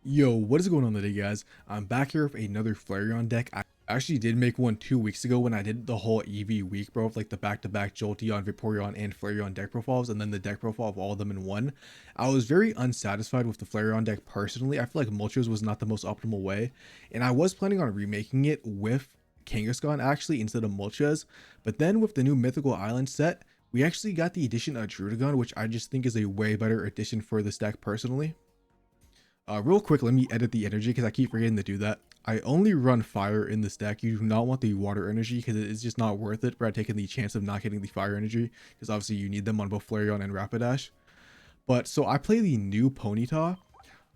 Yo, what is going on today, guys? I'm back here with another Flareon deck. I actually did make one 2 weeks ago when I did the whole eevee week, bro, of like the back-to-back Jolteon, Vaporeon, and Flareon deck profiles, and then the deck profile of all of them in one. I was very unsatisfied with the Flareon deck personally. I feel like Moltres was not the most optimal way, and I was planning on remaking it with Kangaskhan actually instead of Moltres. But then with the new Mythical Island set, we actually got the addition of Druddigon, which I just think is a way better addition for this deck personally. Real quick, let me edit the energy because I keep forgetting to do that. I only run fire in this deck. You do not want the water energy because it's just not worth it for taking the chance of not getting the fire energy, because obviously you need them on both Flareon and Rapidash. But so I play the new Ponyta.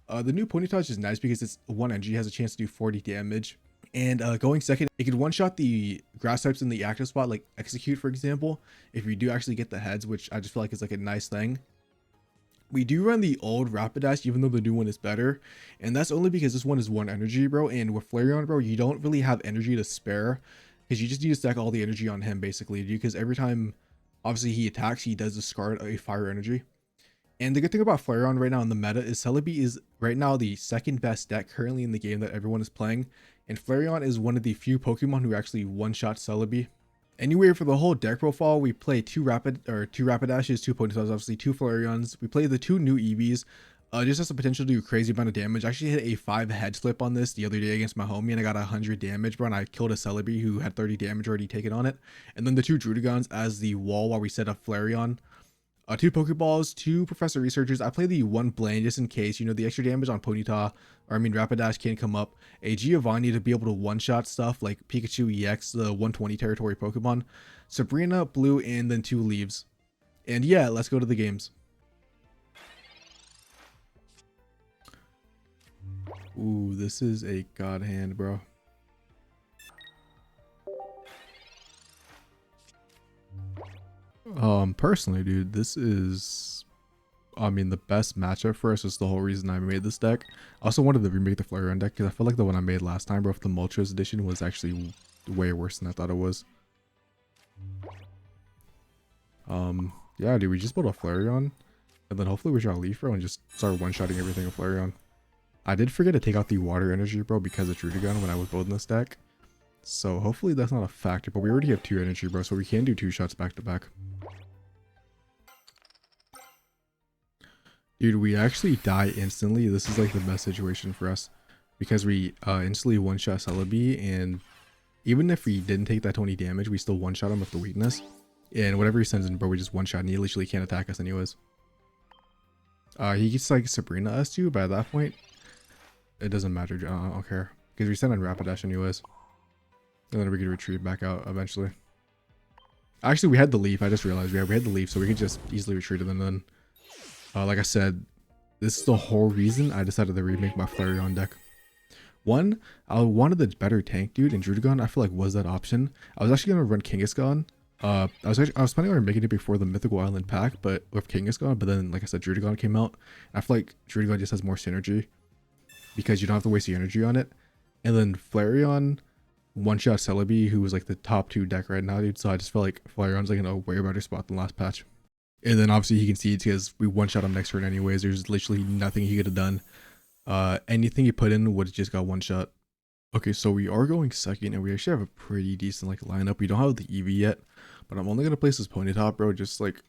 The new Ponyta is just nice because it's one energy, has a chance to do 40 damage. And going second, it could one-shot the grass types in the active spot, like Execute, for example, if you do actually get the heads, which I just feel like is like a nice thing. We do run the old Rapidash, even though the new one is better, and that's only because this one is one energy, bro. And with Flareon, bro, you don't really have energy to spare, because you just need to stack all the energy on him, basically, because every time, obviously, he attacks, he does discard a fire energy. And the good thing about Flareon right now in the meta is Celebi is right now the second best deck currently in the game that everyone is playing, and Flareon is one of the few Pokemon who actually one-shot Celebi. Anyway, for the whole deck profile, we play two Rapidashes, two Ponytas, obviously two Flareons. We play the two new Eevees. Just has the potential to do a crazy amount of damage. I actually hit a 5 head flip on this the other day against my homie, and I got 100 damage, bro. And I killed a Celebi who had 30 damage already taken on it. And then the two Druddigons as the wall while we set up Flareon. Two Pokeballs, two Professor Researchers. I play the one Blaine just in case, the extra damage on Ponyta, or I mean Rapidash can come up. A Giovanni to be able to one-shot stuff like Pikachu EX, the 120 territory Pokemon. Sabrina, Blue, and then two Leaves. And yeah, let's go to the games. Ooh, this is a god hand, bro. Personally, dude, this is, I mean, the best matchup for us is the whole reason I made this deck. I also wanted to remake the Flareon deck because I feel like the one I made last time, bro, with the Moltres edition was actually way worse than I thought it was. Yeah, dude, we just built a Flareon, and then hopefully we draw a Leaf, bro, and just start one-shotting everything with Flareon. I did forget to take out the water energy, bro, because of Druddigon when I was building this deck. So hopefully that's not a factor, but we already have 2 energy, bro, so we can do 2 shots back to back. Dude, we actually die instantly. This is like the best situation for us because we instantly one-shot Celebi, and even if we didn't take that 20 damage, we still one-shot him with the weakness. And whatever he sends in, bro, we just one-shot, and he literally can't attack us anyways. He gets like Sabrina us too, but at that point, it doesn't matter. I don't care because we send on Rapidash anyways, and then we can retreat back out eventually. Actually, we had the Leaf. I just realized we had the Leaf, so we could just easily retreat it, and then like I said, this is the whole reason I decided to remake my Flareon deck. One, I wanted the better tank, dude, and Druddigon I feel like was that option. I was actually gonna run Kangaskhan. I was planning on making it before the Mythical Island pack, but with Kangaskhan. But then, like I said, Druddigon came out. I feel like Druddigon just has more synergy because you don't have to waste your energy on it. And then Flareon one-shot Celebi, who was like the top 2 deck right now, dude. So I just felt like Flareon's like in a way better spot than last patch. And then obviously he concedes because we one-shot him next turn anyways. There's literally nothing he could have done. Anything he put in would have just got one shot. Okay, so we are going second, and we actually have a pretty decent like lineup. We don't have the eevee yet, but I'm only gonna place this Ponyta, bro, just like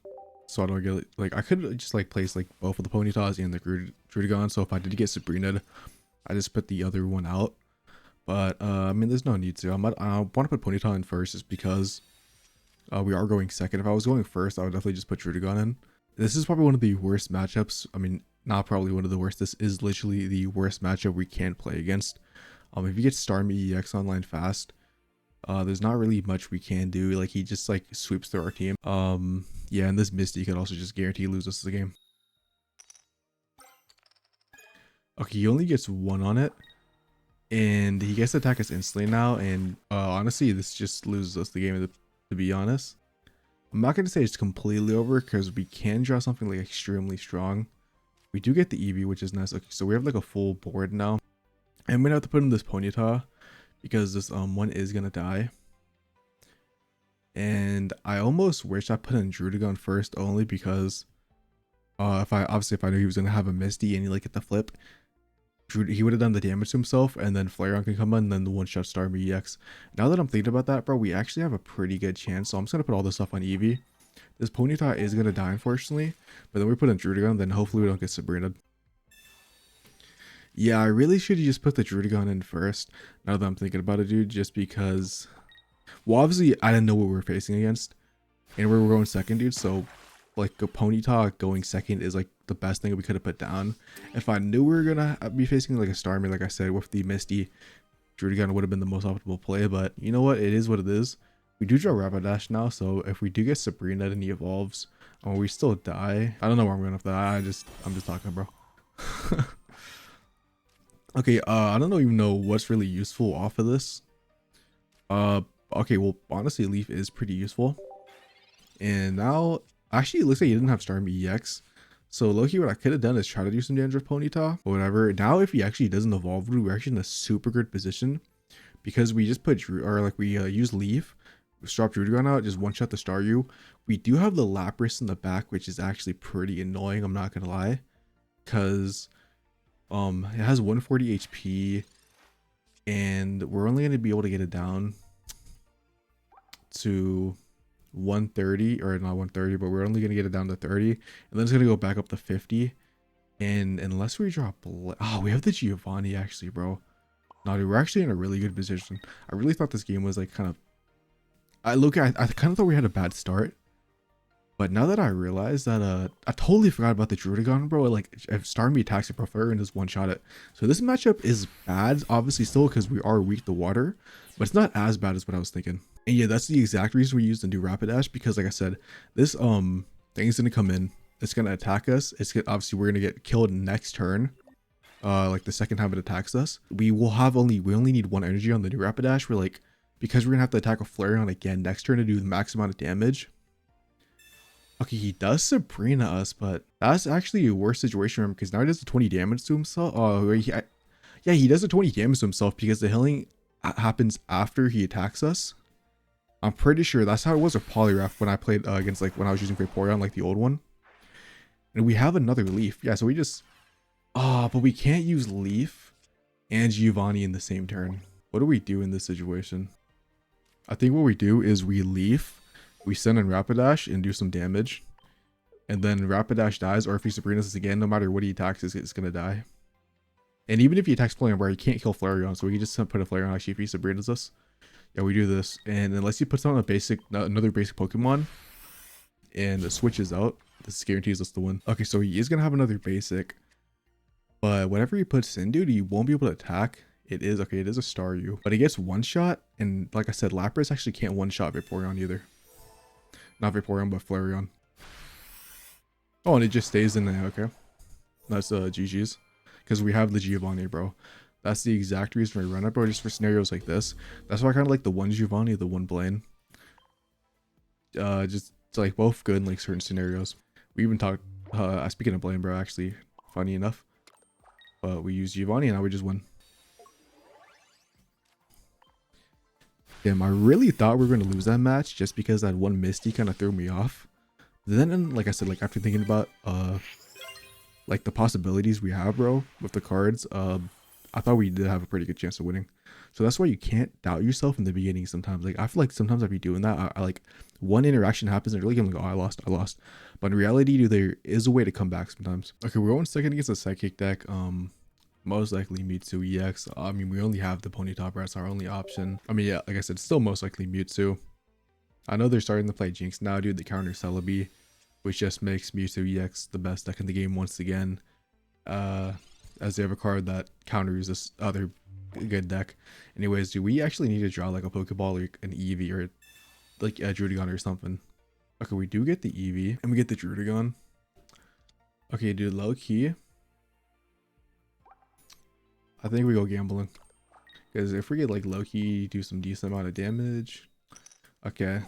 so I don't get like I could just like place like both of the Ponytas and the Druddigon. So if I did get Sabrina, I just put the other one out. But I mean, there's no need to. I want to put Ponyta in first just because we are going second. If I was going first, I would definitely just put Druddigon in. This is probably one of the worst matchups. I mean, not probably one of the worst. This is literally the worst matchup we can play against. If you get Starmie EX online fast, there's not really much we can do. Like, he just like sweeps through our team. Yeah, and this Misty could also just guarantee lose us the game. Okay, he only gets 1 on it, and he gets to attack us instantly now. And honestly, this just loses us the game. To be honest, I'm not gonna say it's completely over because we can draw something like extremely strong. We do get the eevee, which is nice. Okay, so we have like a full board now. I'm gonna have to put in this Ponyta because this one is gonna die. And I almost wish I put in Druddigon first, only because if I knew he was gonna have a Misty and he like hit the flip, he would have done the damage to himself, and then Flareon can come in, and then the one-shot Starmie EX. Now that I'm thinking about that, bro, we actually have a pretty good chance. So I'm just gonna put all this stuff on Eevee. This Ponyta is gonna die, unfortunately, but then we put in Druddigon, then hopefully we don't get Sabrina. Yeah, I really should have just put the Druddigon in first, now that I'm thinking about it, dude, just because... Well, obviously, I didn't know what we were facing against, and we were going second, dude, so, like, a Ponyta going second is, like, the best thing we could have put down. If I knew we were gonna be facing, like, a Starmie, like I said, with the Misty, Druddigon would have been the most optimal play, but you know what? It is what it is. We do draw Rapidash now, so if we do get Sabrina and he evolves, we still die. I don't know where I'm going with that. I'm just talking, bro. Okay, I don't even know what's really useful off of this. Okay, well, honestly, Leaf is pretty useful. And now, actually, it looks like he didn't have Starmie EX. So, low-key, what I could have done is try to do some damage with Ponyta, or whatever. Now, if he actually doesn't evolve, we're actually in a super good position. Because we just put, we use Leaf, swap Druddigon out, just one-shot the Staryu. We do have the Lapras in the back, which is actually pretty annoying, I'm not gonna lie. Because... it has 140 HP, and we're only going to be able to get it down to 130, or not 130, but we're only going to get it down to 30, and then it's going to go back up to 50. And unless we drop, oh, we have the Giovanni actually, bro. No, dude, we're actually in a really good position. I really thought this game was like kind of, I kind of thought we had a bad start. But now that I realize that, I totally forgot about the Druddigon, bro. Like, if Starmie attacks it, prefer and just one-shot it. So this matchup is bad, obviously still because we are weak to water, but it's not as bad as what I was thinking. And yeah, that's the exact reason we used the new Rapidash, because like I said, this thing is gonna come in, it's gonna attack us. Obviously we're gonna get killed next turn. Like the second time it attacks us. We only need one energy on the new Rapidash. We're like, because we're gonna have to attack a Flareon again next turn to do the max amount of damage. Okay, he does Sabrina us, but that's actually a worse situation for him because now he does the 20 damage to himself. Oh, yeah, he does the 20 damage to himself because the healing happens after he attacks us. I'm pretty sure that's how it was with Poliwrath when I played against, like, when I was using Vaporeon, like the old one. And we have another Leaf. Yeah, so we just... Oh, but we can't use Leaf and Giovanni in the same turn. What do we do in this situation? I think what we do is we Leaf. We send in Rapidash and do some damage, and then Rapidash dies, or if he Sabrinas us again, no matter what he attacks, it's gonna die. And even if he attacks Flareon, where he can't kill Flareon, so we can just put a Flareon actually if he Sabrinas us. Yeah, we do this, and unless he puts on another basic Pokemon, and it switches out, this guarantees us the win. Okay, so he is gonna have another basic, but whatever he puts in, dude, he won't be able to attack. It is a Staryu, but he gets one shot, and like I said, Lapras actually can't one shot Vaporeon either. Not Vaporeon, but Flareon. Oh, and it just stays in there. Okay. That's GG's. Because we have the Giovanni, bro. That's the exact reason we run it, bro. Just for scenarios like this. That's why I kind of like the one Giovanni, the one Blaine. Just like both good in like certain scenarios. We even talked, speaking of Blaine, bro, actually, funny enough. But we use Giovanni and now we just win. Damn, I really thought we were going to lose that match just because that one Misty kind of threw me off. Then, like I said, like after thinking about like the possibilities we have, bro, with the cards, I thought we did have a pretty good chance of winning. So that's why you can't doubt yourself in the beginning sometimes. Like I feel like sometimes I'd be doing that. I like one interaction happens and really I'm like, oh, I lost. But in reality, dude, there is a way to come back sometimes. Okay, we're going second against a Psychic deck. Most likely Mewtwo EX. I mean, we only have the Ponyta, that's our only option. I mean, yeah, like I said, still most likely Mewtwo. I know they're starting to play Jinx now, dude. They counter Celebi, which just makes Mewtwo EX the best deck in the game once again. As they have a card that counters this other good deck. Anyways, do we actually need to draw like a Pokeball or an Eevee or like a Druddigon or something? Okay, we do get the Eevee and we get the Druddigon. Okay, dude, low key. I think we go gambling. Because if we get like low-key, do some decent amount of damage. Okay.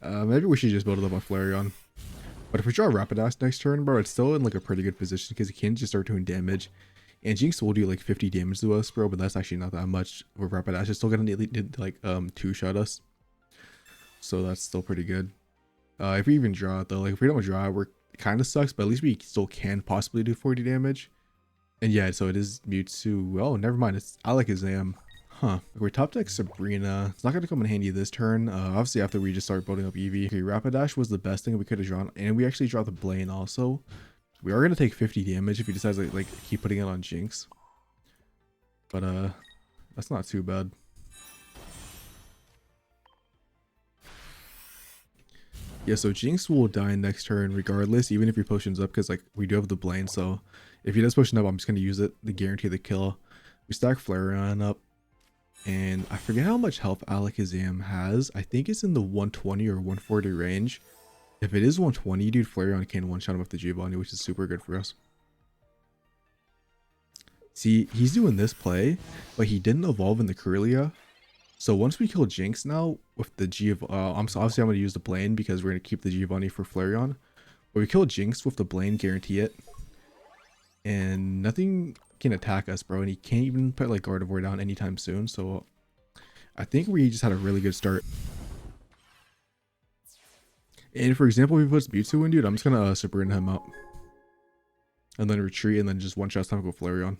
Maybe we should just build it up on Flareon. But if we draw Rapidash next turn, bro, it's still in like a pretty good position because he can just start doing damage. And Jinx will do like 50 damage to us, bro, but that's actually not that much. With Rapidash, it's still gonna need to like two-shot us. So that's still pretty good. If we even draw it though, like if we don't draw it, it kind of sucks, but at least we still can possibly do 40 damage. And yeah, so it is Mewtwo. Oh, never mind. It's Alakazam. Huh. We're top deck Sabrina. It's not going to come in handy this turn. Obviously, after we just start building up Eevee. Okay, Rapidash was the best thing we could have drawn. And we actually draw the Blaine also. We are going to take 50 damage if he decides to like keep putting it on Jinx. But that's not too bad. Yeah, so Jinx will die next turn regardless, even if he potions up, because like we do have the Blaine. So if he does potion up, I'm just going to use it to guarantee the kill. We stack Flareon up. And I forget how much health Alakazam has. I think it's in the 120 or 140 range. If it is 120, dude, Flareon can one-shot him with the Giovanni, which is super good for us. See, he's doing this play, but he didn't evolve in the Corellia. So once we kill Jinx now with the obviously I'm going to use the Blaine because we're going to keep the Giovanni for Flareon. But we kill Jinx with the Blaine, guarantee it. And nothing can attack us, bro, and he can't even put like Gardevoir down anytime soon. So I think we just had a really good start. And for example, if he puts Mewtwo in, dude, I'm just gonna Sabrina him out and then retreat and then just one shot time with Flareon.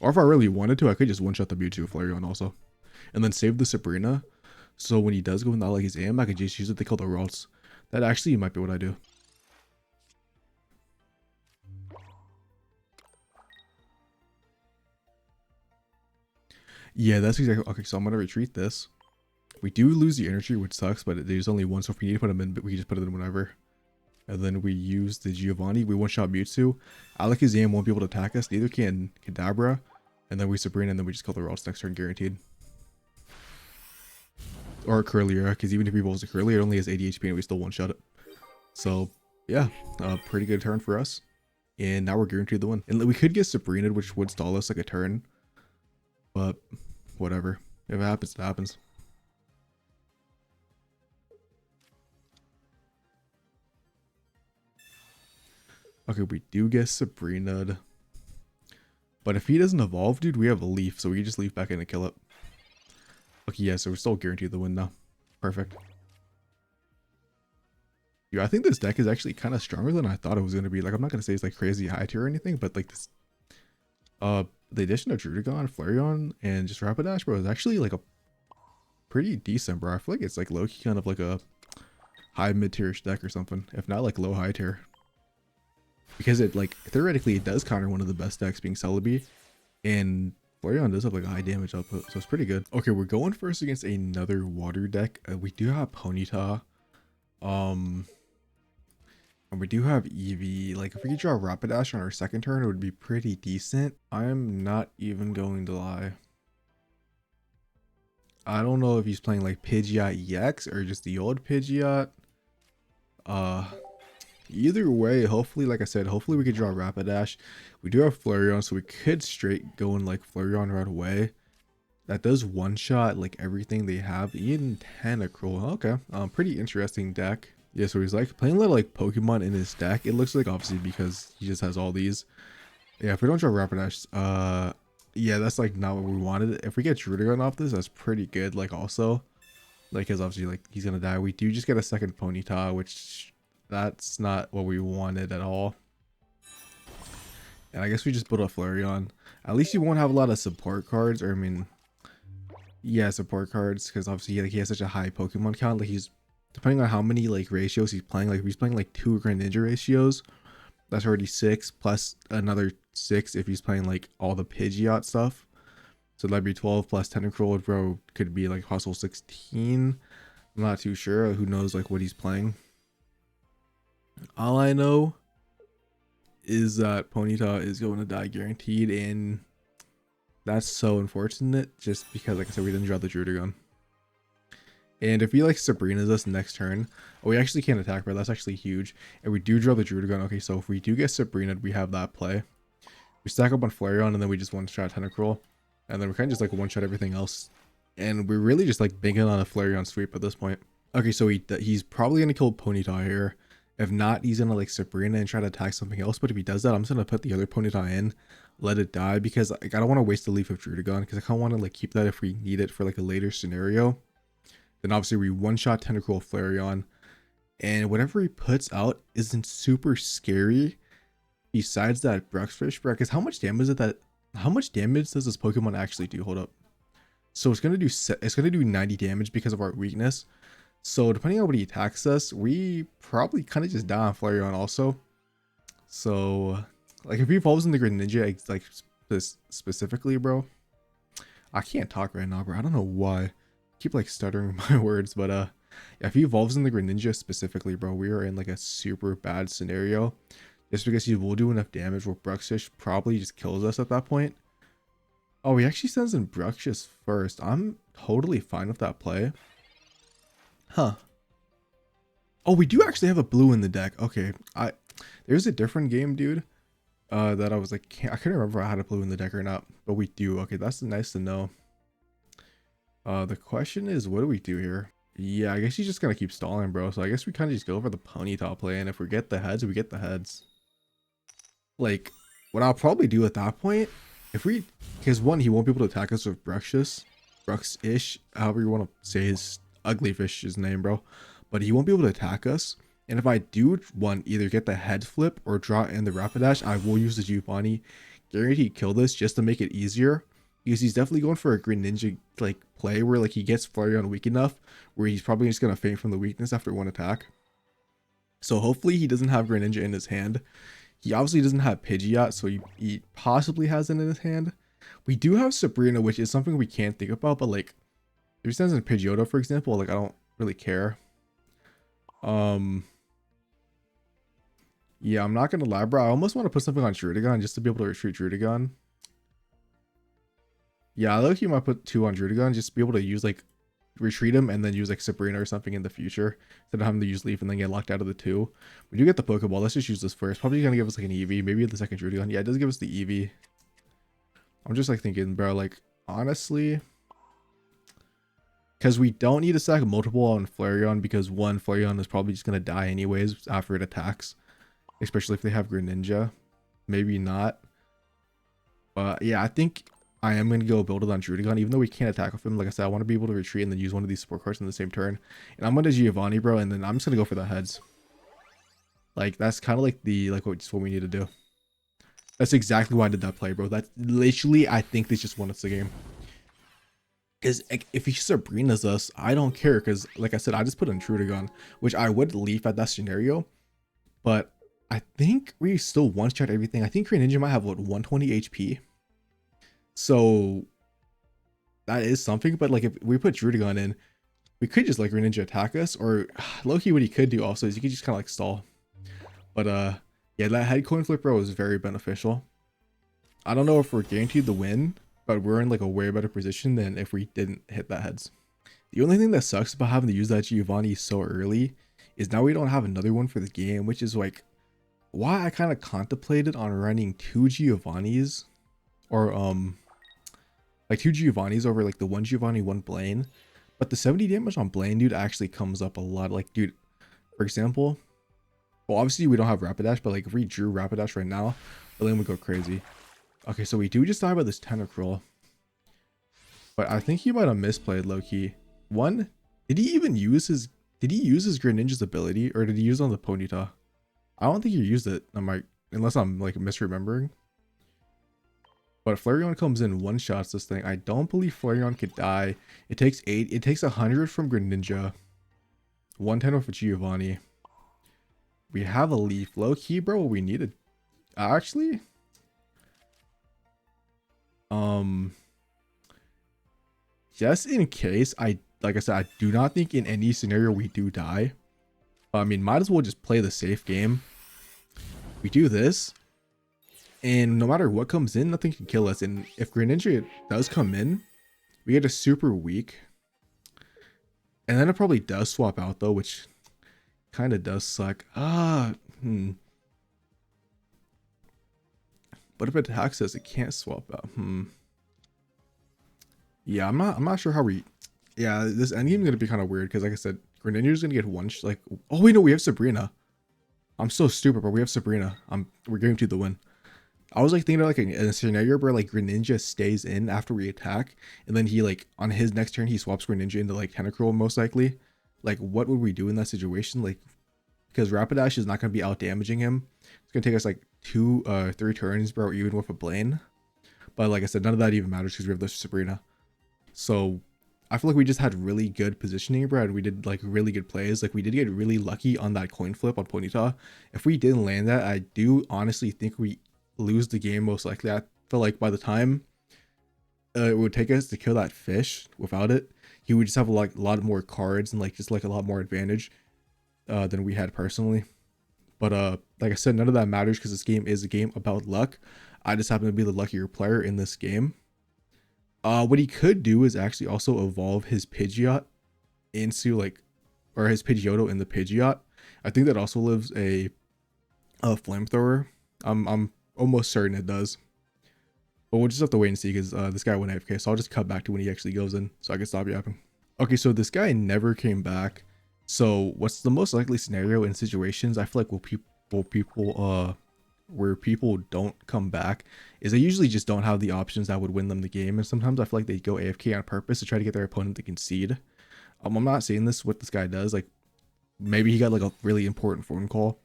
Or if I really wanted to, I could just one shot the Mewtwo Flareon also and then save the Sabrina, so when he does go in that like his aim, I could just use it to kill the Ralts. That actually might be what I do. Yeah, that's exactly okay. So I'm gonna retreat this. We do lose the energy, which sucks, but there's only one, so if we need to put them in, we can just put it in whenever. And then we use the Giovanni. We one-shot Mewtwo. Alakazam won't be able to attack us. Neither can Kadabra. And then we Sabrina, and then we just kill the Ralts next turn, guaranteed. Or Corellia, because even if he rolls a Corellia, it only has 80 HP, and we still one-shot it. So yeah, a pretty good turn for us. And now we're guaranteed the win. And we could get Sabrina, which would stall us like a turn. But whatever. If it happens, it happens. Okay, we do get Sabrina. But if he doesn't evolve, dude, we have a Leaf. So we can just Leaf back in and kill it. Okay, yeah, so we're still guaranteed the win now. Perfect. Yeah, I think this deck is actually kind of stronger than I thought it was going to be. Like, I'm not going to say it's like crazy high tier or anything, but like this, the addition of Druddigon, Flareon, and just Rapidash, bro, is actually like a pretty decent, bro. I feel like it's like low-key kind of like a high mid-tier-ish deck or something, if not like low high tier. Because it like theoretically it does counter one of the best decks being Celebi, and Flareon does have like a high damage output, so it's pretty good. Okay, we're going first against another water deck. We do have Ponyta, and we do have Eevee. Like if we could draw Rapidash on our second turn, it would be pretty decent. I'm not even going to lie. I don't know if he's playing like Pidgeot EX or just the old Pidgeot. Either way, hopefully, like I said, hopefully we could draw Rapidash. We do have Flareon, so we could straight go in like Flareon right away. That does one shot like everything they have, even Tentacruel. Okay, pretty interesting deck. Yeah, so he's like playing a little like Pokemon in his deck. It looks like obviously because he just has all these. Yeah, if we don't draw Rapidash, yeah, that's like not what we wanted. If we get Druddigon off this, that's pretty good. Like also, like because obviously like he's gonna die. We do just get a second Ponyta, which that's not what we wanted at all. And I guess we just put a Flareon. At least you won't have a lot of support cards, or I mean, yeah, support cards, because obviously like he has such a high Pokemon count. Like he's depending on how many like ratios he's playing. Like if he's playing like 2 Greninja ratios, that's already 6 plus another 6 if he's playing like all the Pidgeot stuff. So that'd be 12 plus Tentacruel, bro, could be like possible 16. I'm not too sure. Who knows like what he's playing. All I know is that Ponyta is going to die guaranteed, and that's so unfortunate just because, like I said, we didn't draw the Druddigon. And if he like Sabrina's us next turn, we actually can't attack, but that's actually huge. And we do draw the Druddigon. Okay, so if we do get Sabrina, we have that play. We stack up on Flareon, and then we just one-shot Tentacruel. And then we kind of just like one-shot everything else. And we're really just like banking on a Flareon sweep at this point. Okay, so he's probably going to kill Ponyta here. If not, he's gonna like Sabrina and try to attack something else. But if he does that, I'm just gonna put the other Ponyta in, let it die, because like I don't want to waste the leaf of Druddigon, because I kind of want to like keep that if we need it for like a later scenario. Then obviously we one-shot Tentacruel Flareon, and whatever he puts out isn't super scary. besides that Bruxfish, bro, because how much damage is it that, how much damage does this Pokemon actually do? Hold up. So it's gonna do it's gonna do 90 damage because of our weakness. So depending on what he attacks us, we probably kind of just die on Flareon also. So like if he evolves in the Greninja, like this specifically, bro, I can't talk right now, bro. I don't know why. I keep like stuttering my words, but yeah, if he evolves in the Greninja specifically, bro, we are in like a super bad scenario. Just because he will do enough damage where Bruxish probably just kills us at that point. Oh, he actually sends in Bruxish first. I'm totally fine with that play. Huh. Oh, we do actually have a blue in the deck. Okay. There's a different game, dude. That I was like, I couldn't remember if I had a blue in the deck or not, but we do. Okay, that's nice to know. The question is, what do we do here? Yeah, I guess he's just gonna keep stalling, bro. So I guess we kind of just go for the Ponyta play, and if we get the heads, we get the heads. Like, what I'll probably do at that point, if we, because one, he won't be able to attack us with Bruxish, however you want to say his ugly fish's name, bro. But he won't be able to attack us. And if I do one, either get the head flip or draw in the Rapidash, I will use the Giovanni. Guaranteed kill this just to make it easier. Because he's definitely going for a Greninja like play where like he gets Flareon weak enough where he's probably just gonna faint from the weakness after one attack. So hopefully he doesn't have Greninja in his hand. He obviously doesn't have Pidgeot, so he possibly has it in his hand. We do have Sabrina, which is something we can't think about, but like if he sends in Pidgeotto, for example, like I don't really care. Yeah, I'm not gonna lie, bro. I almost want to put something on Druddigon just to be able to retreat Druddigon. Yeah, I look, you might put 2 on Druddigon just to be able to use like retreat him and then use like Sabrina or something in the future instead of having to use Leaf and then get locked out of the 2. We do get the Pokeball. Let's just use this first. Probably gonna give us like an Eevee, maybe the second Druddigon. Yeah, it does give us the Eevee. I'm just like thinking, bro, like honestly, because we don't need to stack multiple on Flareon because one, Flareon is probably just gonna die anyways after it attacks, especially if they have Greninja. Maybe not, but yeah, I think I am going to go build it on Druddigon, even though we can't attack with him. Like I said, I want to be able to retreat and then use one of these support cards in the same turn. And I'm going to Giovanni, bro, and then I'm just going to go for the heads. Like, that's kind of like what we need to do. That's exactly why I did that play, bro. That's literally, I think they just won us the game. Because if he Sabrina's us, I don't care. Because, like I said, I just put in Druddigon, which I would leave at that scenario. But I think we still one-shot everything. I think Greninja might have, what, 120 HP? So that is something, but like if we put Druddigon in, we could just like Greninja attack us, or low-key what he could do also is he could just kind of like stall. But yeah, that head coin flip, bro, is very beneficial. I don't know if we're guaranteed the win, but we're in like a way better position than if we didn't hit that heads. The only thing that sucks about having to use that Giovanni so early is now we don't have another one for the game, which is like why I kind of contemplated on running 2 Giovannis, or like 2 Giovannis over like the 1 Giovanni, 1 Blaine. But the 70 damage on Blaine, dude, actually comes up a lot. Like, dude, for example, well, obviously we don't have Rapidash, but like if we drew Rapidash right now, Blaine would go crazy. Okay, so we do just die by this Tentacruel. But I think he might have misplayed low-key. One, did he use his Greninja's ability, or did he use it on the Ponyta? I don't think he used it. Unless I'm like misremembering. But Flareon comes in, one-shots this thing. I don't believe Flareon could die. It takes 8. It takes 100 from Greninja. 110 with Giovanni. We have a Leaf. Low-key, bro, we needed. Actually, just in case, like I said, I do not think in any scenario we do die. I mean, might as well just play the safe game. We do this. And no matter what comes in, nothing can kill us. And if Greninja does come in, we get a super weak. And then it probably does swap out though, which kind of does suck. But if it attacks us, it can't swap out. Yeah, I'm not sure how we. Yeah, this endgame is gonna be kind of weird because, like I said, Greninja's gonna get one. Like, oh wait, no, we have Sabrina. I'm so stupid, but we have Sabrina. We're guaranteed the win. I was like thinking of like a scenario where like Greninja stays in after we attack, and then he like on his next turn he swaps Greninja into like Tentacruel most likely. Like, what would we do in that situation? Like, because Rapidash is not gonna be out damaging him. It's gonna take us like 3 turns, bro, even with a Blaine. But like I said, none of that even matters because we have the Sabrina. So I feel like we just had really good positioning, bro, and we did like really good plays. Like we did get really lucky on that coin flip on Ponyta. If we didn't land that, I do honestly think we lose the game most likely. I feel like by the time it would take us to kill that fish without it, he would just have like a lot more cards and like just like a lot more advantage than we had personally. But like I said, none of that matters because this game is a game about luck. I just happen to be the luckier player in this game. What he could do is actually also evolve his Pidgeot into like, or his Pidgeotto in the Pidgeot. I think that also lives a flamethrower. I'm almost certain it does. But we'll just have to wait and see because this guy went AFK. So I'll just cut back to when he actually goes in so I can stop yapping. Okay, so this guy never came back. So what's the most likely scenario in situations I feel like where people don't come back is they usually just don't have the options that would win them the game, and sometimes I feel like they go AFK on purpose to try to get their opponent to concede. I'm not saying this what this guy does, like maybe he got like a really important phone call,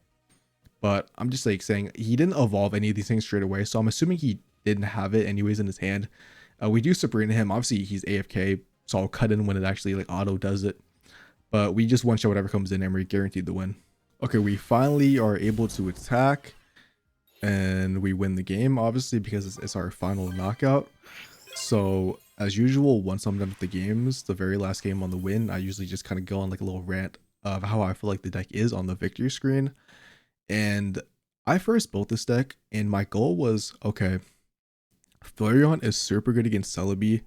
but I'm just like saying he didn't evolve any of these things straight away, so I'm assuming he didn't have it anyways in his hand. We do Sabrina him, obviously he's AFK, so I'll cut in when it actually like auto does it. But we just one shot whatever comes in and we're guaranteed the win. Okay, we finally are able to attack and we win the game, obviously, because it's our final knockout. So as usual, once I'm done with the games, the very last game on the win, I usually just kind of go on like a little rant of how I feel like the deck is on the victory screen. And I first built this deck and my goal was, okay, Flareon is super good against Celebi.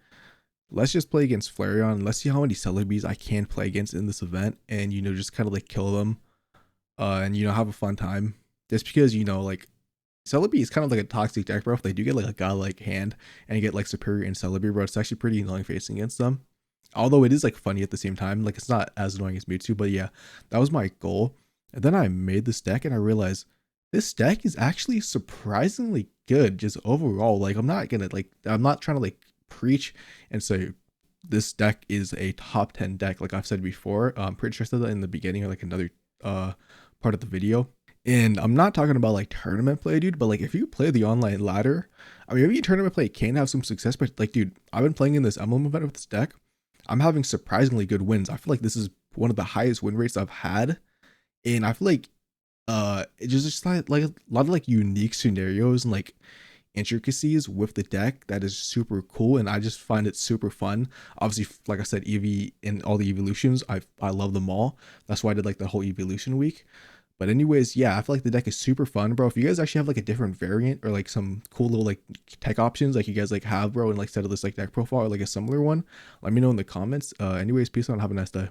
Let's just play against Flareon. Let's see how many Celebis I can play against in this event and, you know, just kind of like kill them and, you know, have a fun time. Just because, you know, like Celebi is kind of like a toxic deck, bro. If they do get like a godlike hand and you get like superior in Celebi, bro, it's actually pretty annoying facing against them. Although it is like funny at the same time. Like it's not as annoying as Mewtwo, but yeah, that was my goal. And then I made this deck and I realized this deck is actually surprisingly good just overall. Like I'm not trying to like preach and say this deck is a top 10 deck like I've said before. I'm pretty sure I said that in the beginning or like another part of the video. And I'm not talking about like tournament play, dude, but like if you play the online ladder, I mean maybe tournament play can have some success, but like dude, I've been playing in this emblem event with this deck. I'm having surprisingly good wins. I feel like this is one of the highest win rates I've had. And I feel like it's just like a lot of like unique scenarios and like intricacies with the deck that is super cool, and I just find it super fun. Obviously, like I said, Eevee and all the evolutions, I love them all. That's why I did like the whole evolution week. But anyways, yeah, I feel like the deck is super fun, bro. If you guys actually have like a different variant or like some cool little like tech options like you guys like have, bro, and like set of this like deck profile or like a similar one, let me know in the comments. Anyways, peace out and have a nice day.